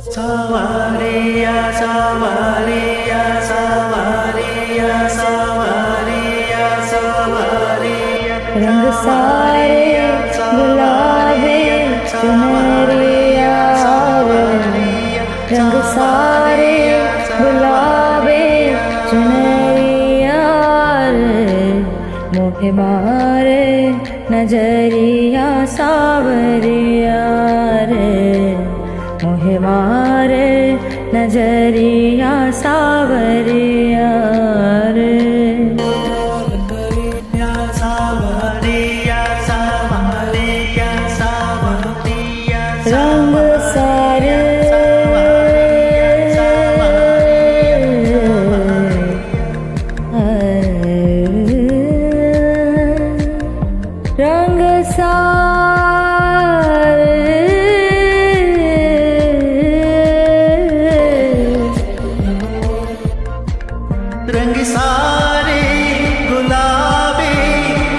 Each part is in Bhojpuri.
सावरिया सावरिया सावरिया सावरिया सावरिया रंग सारे गुलाबी चुनरिया रंग सारे गुलाबी चुनरिया मोहे मारे नजरिया सावरिया रे मोहे मारे नजरिया सावरिया रे रंग सारे रंग रंग सारे गुलाबी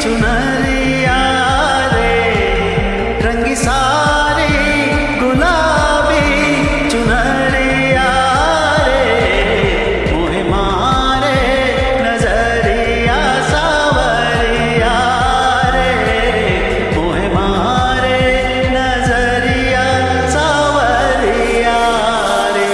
चुनरिया रे रंग सारे गुलाबी चुनरिया रे मोहे मारे नजरिया सावरिया रे मोहे मारे नजरिया सावरिया रे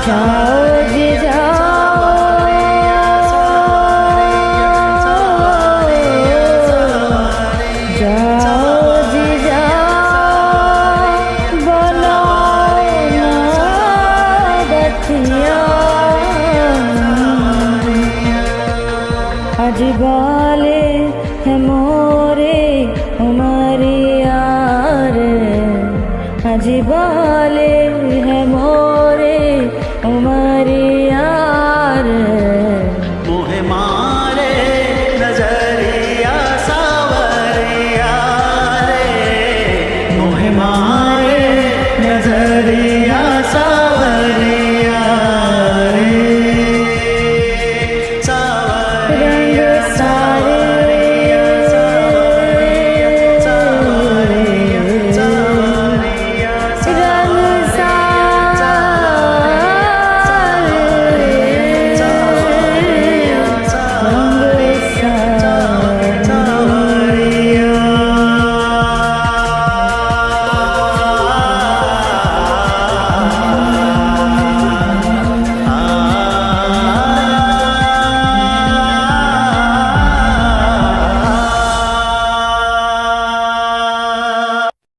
जाओ जी जाओ जाओ जी जाओ बोलो ना बतिया अजबा